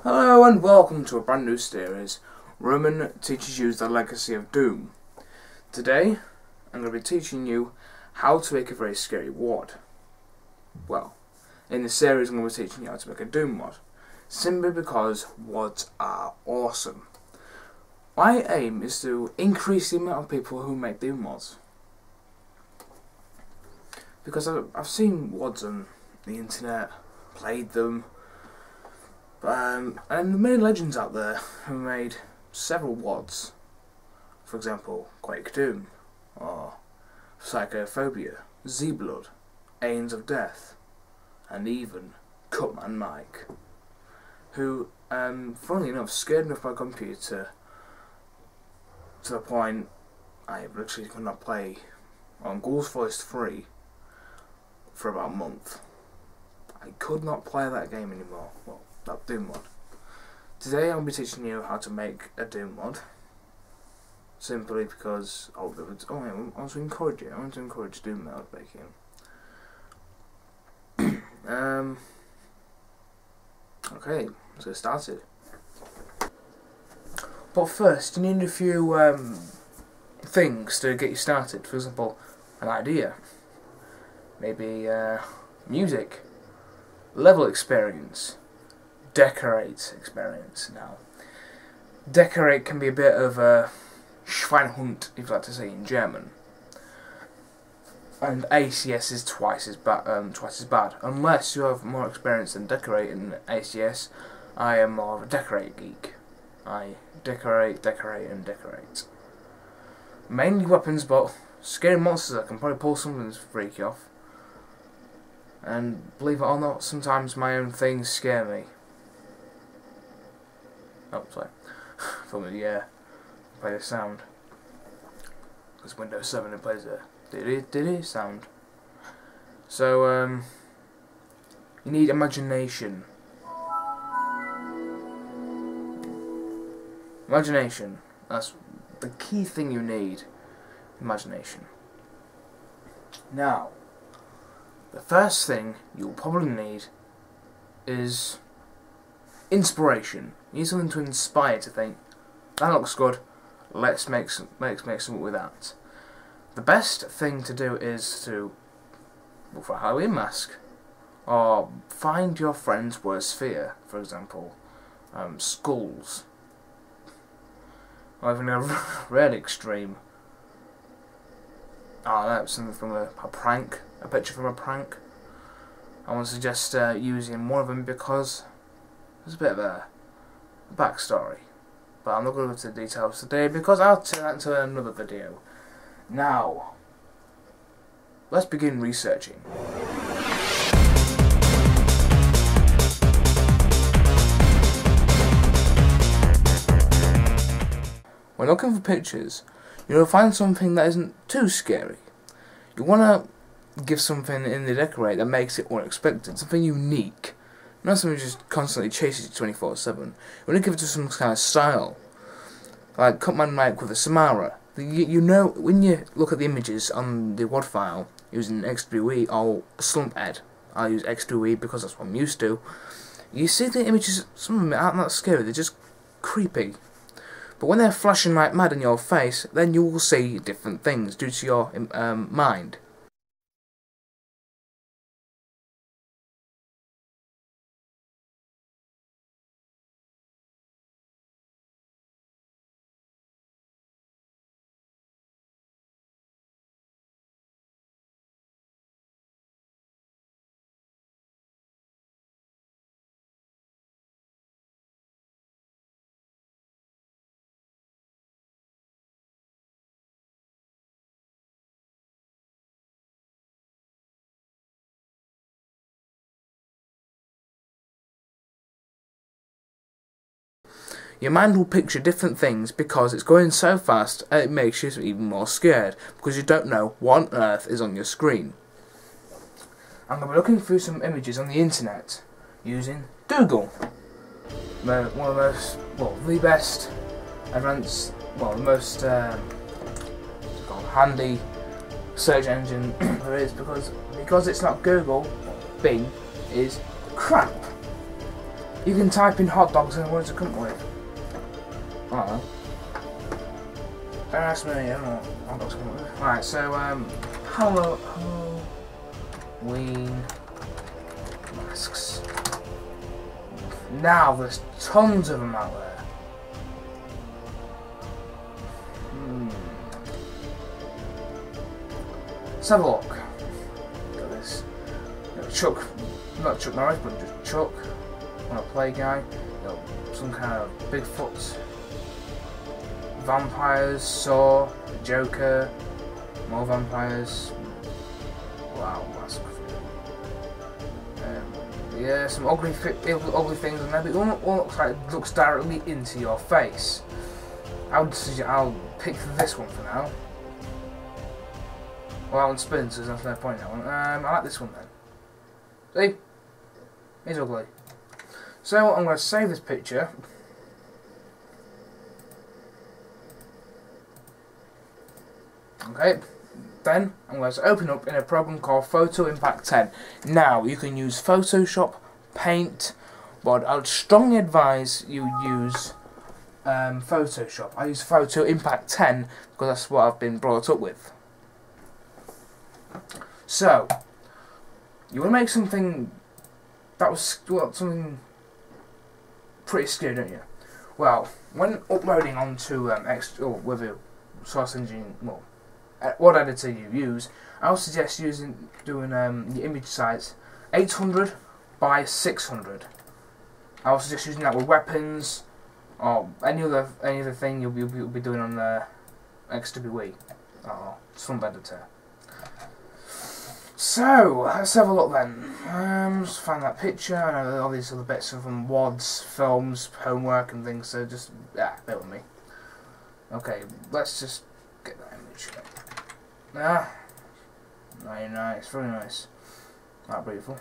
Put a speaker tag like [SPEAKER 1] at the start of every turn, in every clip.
[SPEAKER 1] Hello and welcome to a brand new series, Roman Teaches You the Legacy of Doom. Today, I'm going to be teaching you how to make a very scary wad. Well, in this series I'm going to be teaching you how to make a Doom mod, simply because wads are awesome. My aim is to increase the amount of people who make Doom mods. Because I've seen wads on the internet, played them, and there are many legends out there who made several wads. For example, Quake Doom, or Psychophobia, Z-Blood, Aeons of Death, and even Cutman Mike, who, funnily enough, scared me off my computer to the point I literally could not play on Ghouls Voice 3 for about a month. I could not play that game anymore. Well, that Doom mod. Today I'll be teaching you how to make a Doom mod. Simply because I want to encourage you. I want to encourage Doom mod making. Okay, let's get started. But first, you need a few things to get you started. For example, an idea, maybe music, level experience, decorate experience. Now, decorate can be a bit of a Schweinhund, if you like to say in German, and ACS is twice as bad. Unless you have more experience than decorating ACS, I am more of a decorate geek. I decorate, and decorate. Mainly weapons, but scary monsters I can probably pull something to freak you off. And believe it or not, sometimes my own things scare me. Oh, sorry. Thought maybe play the sound. Because Windows 7 it plays a did sound. So you need imagination. Imagination. That's the key thing you need. Imagination. Now, the first thing you'll probably need is inspiration. You need something to inspire to think, that looks good, let's make something with that. The best thing to do is to look for a Halloween mask, or find your friend's worst fear, for example, skulls, or even a red extreme. Oh, that's something from a prank, a picture from a prank. I want to suggest using one of them because there's a bit of a backstory. But I'm not going to go into the details today because I'll turn that into another video. Now, let's begin researching. When looking for pictures, you'll find something that isn't too scary. You want to give something in the decorate that makes it unexpected, something unique. Not something that just constantly chases you 24/7. You want to give it to some kind of style. Like Cutman Mike with a Samara. You know, when you look at the images on the WAD file using X2E or Slumped, I'll use X2E because that's what I'm used to. You see the images, some of them aren't that scary, they're just creepy. But when they're flashing like mad in your face, then you will see different things due to your mind. Your mind will picture different things because it's going so fast and it makes you even more scared because you don't know what on earth is on your screen. I'm going to be looking through some images on the internet using Google. One of the most, the best advanced, the most handy search engine there is because it's not Google, Bing is crap. You can type in hot dogs and what does it come with? I don't know. Don't ask me, I don't know what hot dogs come with. Right, so, Halloween masks. Now, there's tons of them out there. Let's have a look. Look at this. Chuck, not Chuck Norris, but just Chuck. Wanna play guy. Some kind of Bigfoot. Vampires, Saw, Joker, more vampires. Wow, that's yeah, some ugly things on there, but one looks like it looks directly into your face. I'll pick this one for now. Well, that one spins, so there's no point in that one. I like this one then. See? He's ugly. So I'm going to save this picture. Okay, then I'm going to open up in a program called Photo Impact 10. Now, you can use Photoshop, Paint, but I would strongly advise you use Photoshop. I use Photo Impact 10 because that's what I've been brought up with. So, you want to make something that was something pretty scary, don't you? Well, when uploading onto whether Source Engine, well, what editor you use, I would suggest doing the image size 800 by 600. I would suggest using that with weapons or any other thing you'll be doing on the XWE or some editor. So let's have a look then. Let's find that picture. I know all these other bits of them, WODs, films, homework, and things. So just bear with me. Okay, let's just get that image. Very nice, very nice. That's beautiful.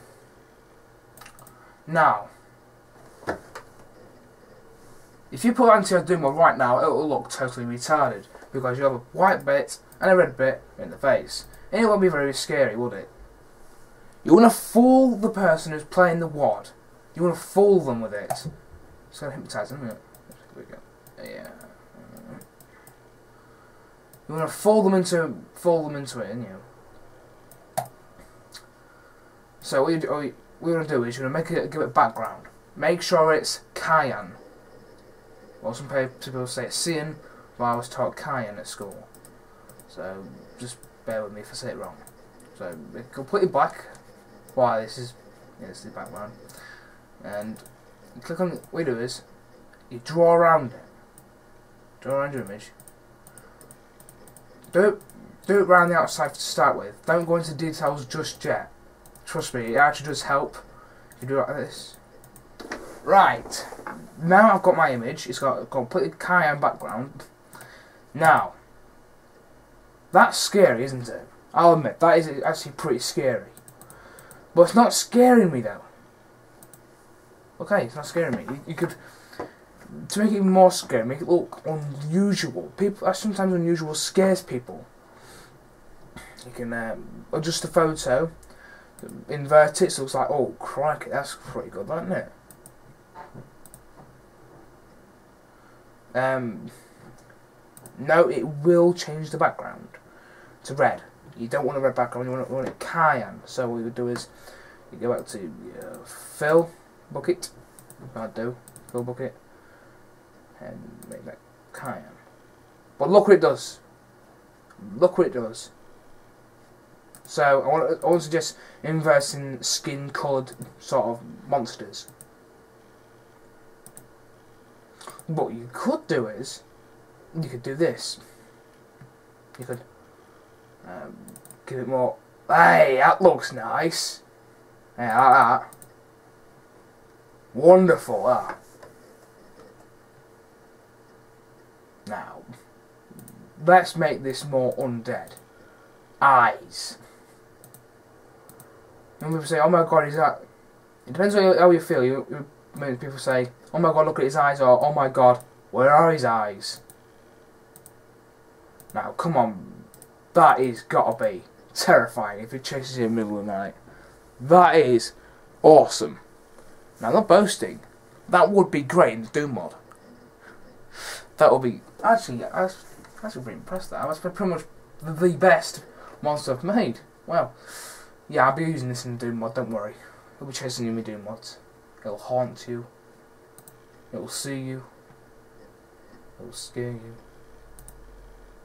[SPEAKER 1] Now, if you put that into your Doom right now, it will look totally retarded because you have a white bit and a red bit in the face. And it won't be very scary, would it? You want to fool the person who's playing the WOD. You want to fool them with it. It's going to hypnotise them, isn't it? Here we go. Yeah. You want to fool them into it, and you. So what we're going to do is you're going to give it background. Make sure it's cyan. Well, some people say it's cyan, but I was taught cyan at school. So just bear with me if I say it wrong. So it's completely black. Why this is the background. And you click on what you do is you draw around it. Draw around your image. Do it around the outside to start with. Don't go into details just yet. Trust me, it actually does help if you do it like this. Right. Now I've got my image. It's got a completely cyan background. Now, that's scary, isn't it? I'll admit, that is actually pretty scary. But it's not scaring me though. Okay, it's not scaring me. You could, to make it even more scary, make it look unusual. Sometimes unusual scares people. You can adjust the photo, invert it so it looks like, oh crikey, that's pretty good, isn't it? No, it will change the background to red. You don't want a red background, you want it cyan. So what we would do is, you go back to fill bucket, fill bucket, and make that cyan. But look what it does. Look what it does. So I want to suggest inversing skin coloured sort of monsters. What you could do is, you could do this. You could give it more. Hey, that looks nice. Yeah, like that. Wonderful, that. Now, let's make this more undead. Eyes. When people say, oh my god, is that... It depends on how you feel. People say, oh my god, look at his eyes, or oh my god, where are his eyes? Now, come on. That is gotta be terrifying if it chases you in the middle of the night. That is awesome. Now, I'm not boasting. That would be great in the Doom mod. That would be actually. I was pretty impressed. That was pretty much the best monster I've made. Well, yeah, I'll be using this in the Doom mod. Don't worry. It'll be chasing you in my Doom mods. It'll haunt you. It will see you. It will scare you.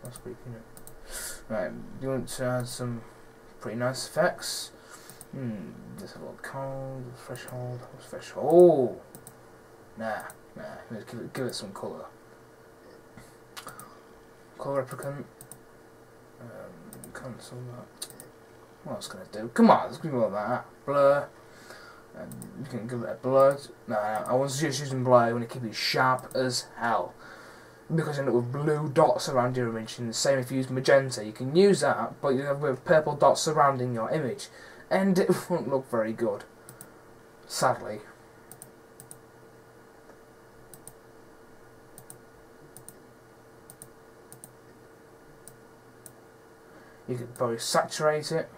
[SPEAKER 1] That's creepy, isn't it? Right, you want to add some pretty nice effects? There's a little cold, threshold, threshold. Nah. Let's give it some colour. Colour replicant. Cancel that. What else can I do? Come on, let's give it all that. Blur. You can give it a blur. No, I was just using blur. You want to keep it sharp as hell. Because you end up with blue dots around your image. And the same if you use magenta. You can use that, but you have with purple dots surrounding your image. And it won't look very good. Sadly. You can probably saturate it.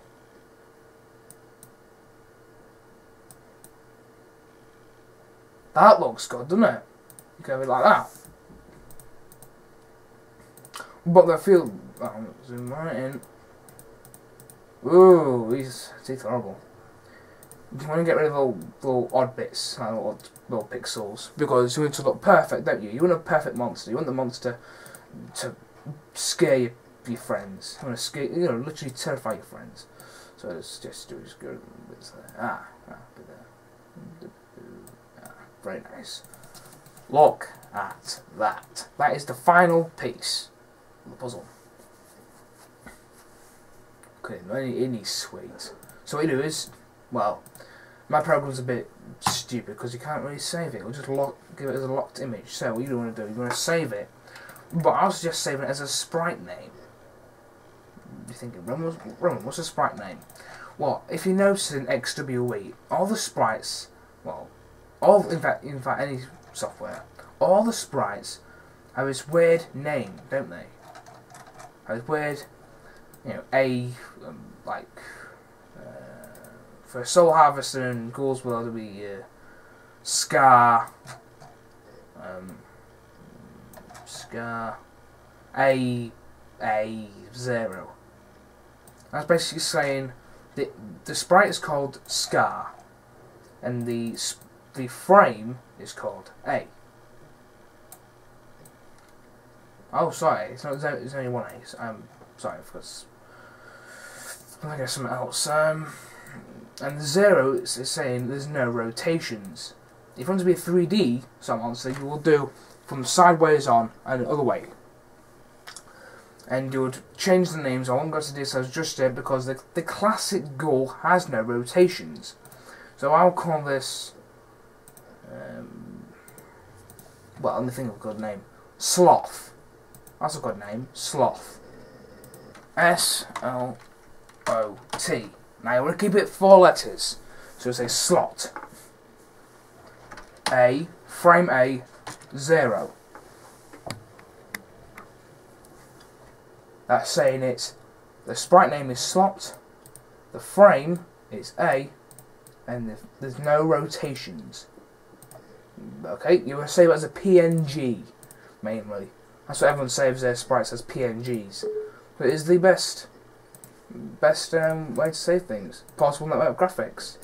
[SPEAKER 1] That looks good, doesn't it? You can have it like that. But the feel. Zoom right in. Ooh, these teeth are horrible. You want to get rid of little odd bits, like little pixels, because you want it to look perfect, don't you? You want a perfect monster. You want the monster to scare your friends. You want to scare, literally terrify your friends. So let's just do good bits there. Bit there. Very nice. Look at that. That is the final piece of the puzzle. Okay, any sweet. So what you do is, well, my program's a bit stupid because you can't really save it. We'll just give it as a locked image. So what you want to do, you want to save it, but I'll suggest saving it as a sprite name. You're thinking, Roman, what's a sprite name? Well, if you notice in XWE, all the sprites, well, in fact, any software, all the sprites have this weird name, don't they? Have this weird, for Soul Harvester and Ghouls World, it'll be Scar, A0. That's basically saying the sprite is called Scar, and the frame is called A. Oh, sorry, it's only one A. I'm sorry, because I think there's something else. And the 0 is saying there's no rotations. If you want to be a 3D monster, you will do from sideways on and the other way. And you would change the names. I won't go to details just yet because the classic Ghoul has no rotations. So I'll call this. Well, let me think of a good name. Sloth. That's a good name. Sloth. S-L-O-T. Now you want to keep it 4 letters. So say slot. A, frame A, 0. That's saying the sprite name is slot, the frame is A, and there's no rotations. Okay, you will save it as a PNG, mainly. That's what everyone saves their sprites as PNGs. But it is the best way to save things. Portable network graphics.